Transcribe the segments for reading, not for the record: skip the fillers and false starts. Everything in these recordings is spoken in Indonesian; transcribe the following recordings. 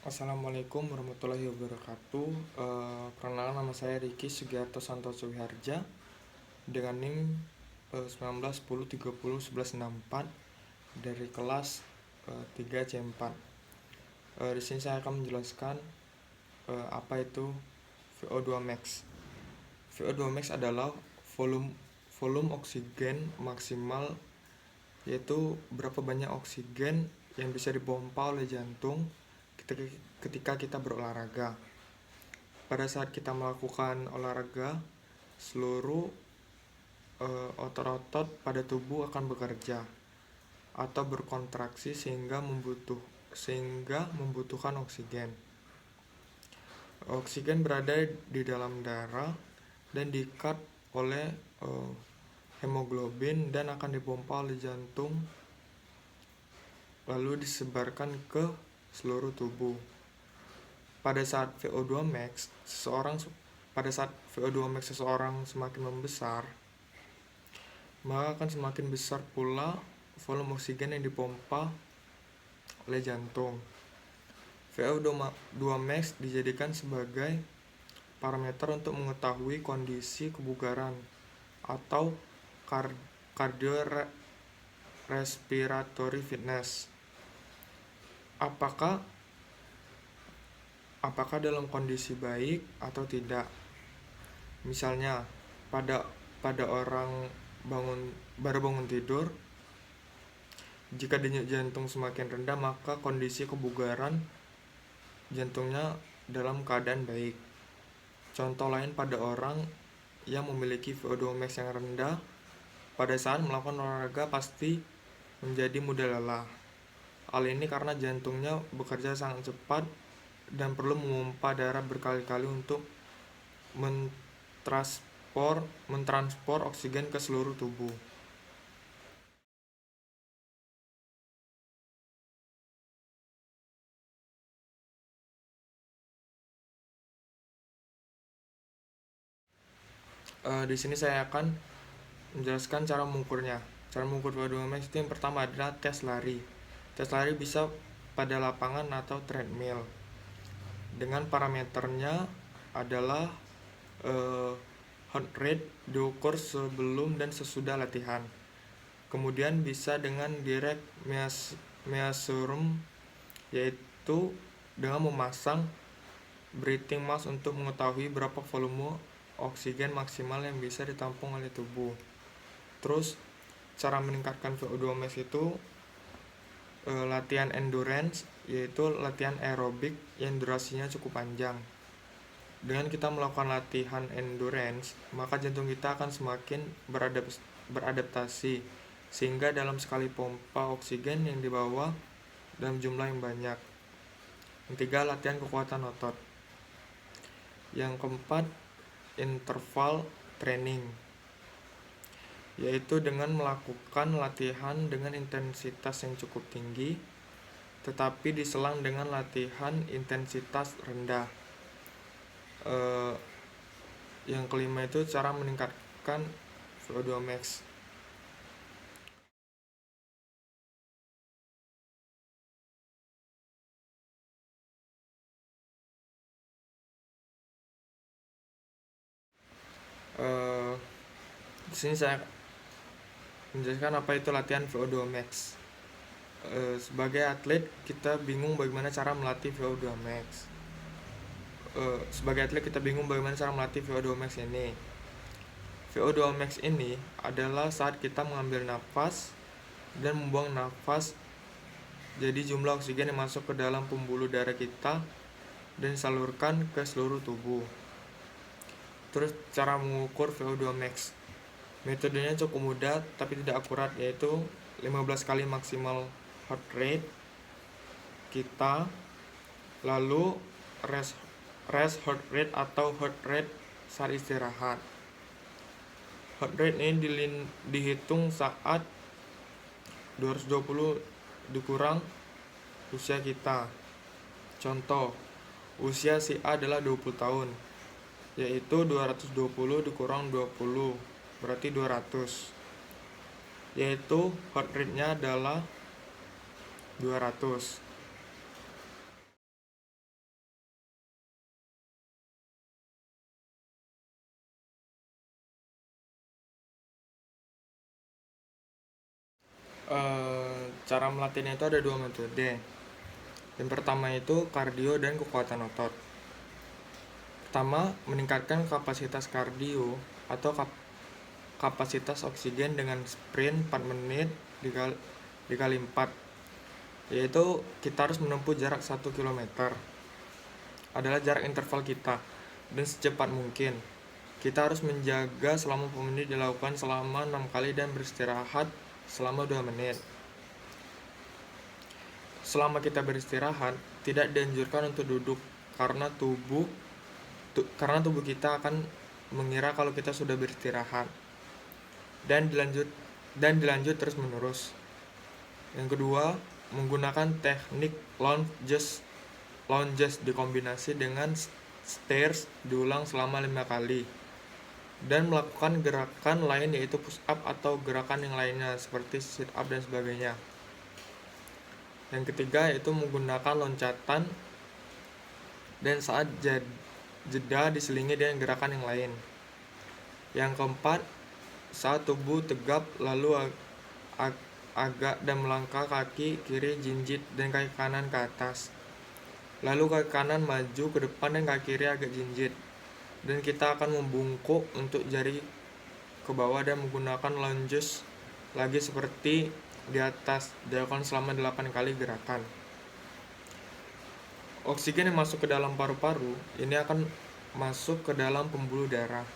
Assalamualaikum warahmatullahi wabarakatuh. Perkenalkan, nama saya Riki Sugiarto Santoso Wiharja dengan NIM 19 10 30 11 64 dari kelas 3C4. Di sini saya akan menjelaskan apa itu VO2 max. VO2 max adalah volume oksigen maksimal, yaitu berapa banyak oksigen yang bisa dipompa oleh jantung ketika kita berolahraga. Pada saat kita melakukan olahraga, seluruh otot-otot pada tubuh akan bekerja atau berkontraksi sehingga membutuhkan oksigen. Oksigen berada di dalam darah dan diikat oleh hemoglobin dan akan dipompa oleh jantung, lalu disebarkan ke seluruh tubuh. Pada saat VO2 max seseorang semakin membesar, maka akan semakin besar pula volume oksigen yang dipompa oleh jantung. VO2 max dijadikan sebagai parameter untuk mengetahui kondisi kebugaran atau cardiorespiratory fitness. Apakah dalam kondisi baik atau tidak. Misalnya, pada orang baru bangun tidur, jika denyut jantung semakin rendah, maka kondisi kebugaran jantungnya dalam keadaan baik. Contoh lain, pada orang yang memiliki VO2 max yang rendah, pada saat melakukan olahraga pasti menjadi mudah lelah. Hal ini karena jantungnya bekerja sangat cepat dan perlu memompa darah berkali-kali untuk mentransfer oksigen ke seluruh tubuh. Di sini saya akan menjelaskan cara mengukurnya. Cara mengukur VO2 max itu yang pertama adalah tes lari. Tes lari bisa pada lapangan atau treadmill. Dengan parameternya adalah heart rate diukur sebelum dan sesudah latihan. Kemudian bisa dengan direct measurement, yaitu dengan memasang breathing mask untuk mengetahui berapa volume oksigen maksimal yang bisa ditampung oleh tubuh. Terus cara meningkatkan VO2 max itu latihan endurance, yaitu latihan aerobik yang durasinya cukup panjang. Dengan kita melakukan latihan endurance, maka jantung kita akan semakin beradaptasi, sehingga dalam sekali pompa oksigen yang dibawa dalam jumlah yang banyak. Yang ketiga, latihan kekuatan otot. Yang keempat, interval training, yaitu dengan melakukan latihan dengan intensitas yang cukup tinggi tetapi diselang dengan latihan intensitas rendah. Yang kelima itu cara meningkatkan VO2 max. Di sini saya menjelaskan apa itu latihan VO2 max. Sebagai atlet, kita bingung bagaimana cara melatih VO2 max. VO2 max ini. VO2 max ini adalah saat kita mengambil nafas dan membuang nafas. Jadi jumlah oksigen yang masuk ke dalam pembuluh darah kita dan disalurkan ke seluruh tubuh. Terus cara mengukur VO2 max. Metodenya cukup mudah tapi tidak akurat, yaitu 15 kali maksimal heart rate kita, lalu rest heart rate atau heart rate saat istirahat. Heart rate ini dihitung saat 220 dikurang usia kita. Contoh, usia si A adalah 20 tahun, yaitu 220 dikurang 20 berarti 200, yaitu heart rate-nya adalah 200. Cara melatihnya itu ada dua metode. Yang pertama itu kardio dan kekuatan otot. Pertama, meningkatkan kapasitas kardio atau kapasitas oksigen dengan sprint 4 menit dikali 4, yaitu kita harus menempuh jarak 1 km adalah jarak interval kita, dan secepat mungkin kita harus menjaga selama 4 menit, dilakukan selama 6 kali dan beristirahat selama 2 menit. Selama kita beristirahat, tidak dianjurkan untuk duduk karena tubuh kita akan mengira kalau kita sudah beristirahat dan dilanjut terus menerus. Yang kedua, menggunakan teknik lunges dikombinasi dengan stairs diulang selama 5 kali, dan melakukan gerakan lain yaitu push up atau gerakan yang lainnya seperti sit up dan sebagainya. Yang ketiga yaitu menggunakan loncatan dan saat jeda diselingi dengan gerakan yang lain. Yang keempat, saat tubuh tegap lalu agak dan melangkah kaki kiri jinjit dan kaki kanan ke atas. Lalu kaki kanan maju ke depan dan kaki kiri agak jinjit. Dan kita akan membungkuk untuk jari ke bawah dan menggunakan lunges lagi seperti di atas, dilakukan selama 8 kali gerakan. Oksigen yang masuk ke dalam paru-paru ini akan masuk ke dalam pembuluh darah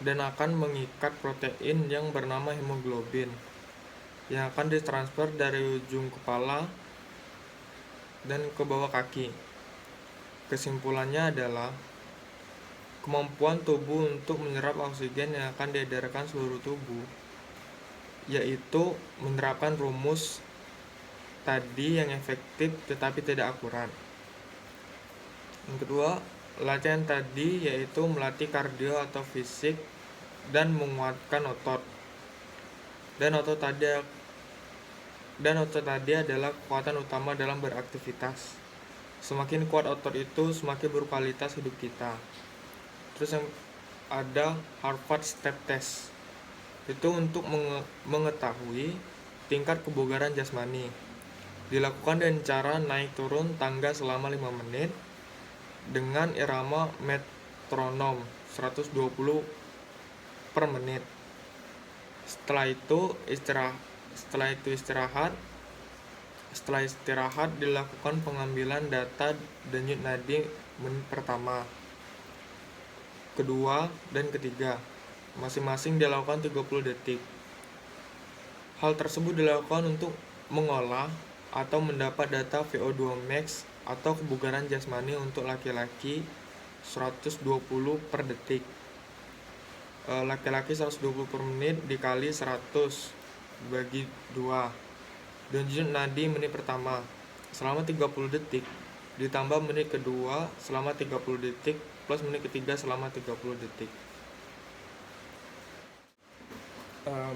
dan akan mengikat protein yang bernama hemoglobin yang akan ditransfer dari ujung kepala dan ke bawah kaki. Kesimpulannya adalah kemampuan tubuh untuk menyerap oksigen yang akan diedarkan seluruh tubuh, yaitu menerapkan rumus tadi yang efektif tetapi tidak akurat. Yang kedua, latihan tadi yaitu melatih kardio atau fisik dan menguatkan otot. Dan otot tadi adalah kekuatan utama dalam beraktivitas. Semakin kuat otot itu, semakin berkualitas hidup kita. Terus yang ada Harvard Step Test. Itu untuk mengetahui tingkat kebugaran jasmani. Dilakukan dengan cara naik turun tangga selama 5 menit dengan irama metronom 120 per menit. Setelah istirahat dilakukan pengambilan data denyut nadi menit pertama, kedua, dan ketiga. Masing-masing dilakukan 30 detik. Hal tersebut dilakukan untuk mengolah atau mendapat data VO2 max atau kebugaran jasmani untuk laki-laki 120 per detik, laki-laki 120 per menit dikali 100 bagi 2, dan denyut nadi menit pertama selama 30 detik ditambah menit kedua selama 30 detik plus menit ketiga selama 30 detik.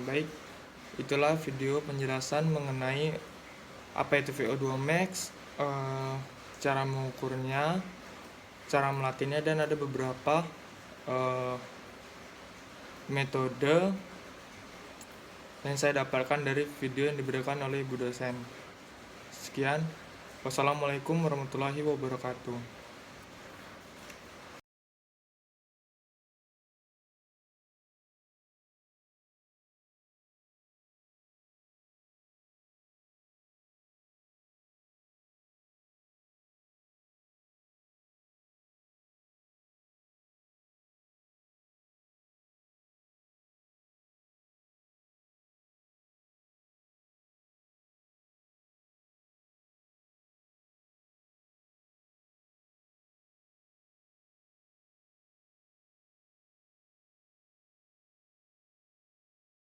Baik, itulah video penjelasan mengenai apa itu VO2 max, cara mengukurnya, cara melatihnya, dan ada beberapa metode yang saya dapatkan dari video yang diberikan oleh ibu dosen. Sekian, wassalamualaikum warahmatullahi wabarakatuh.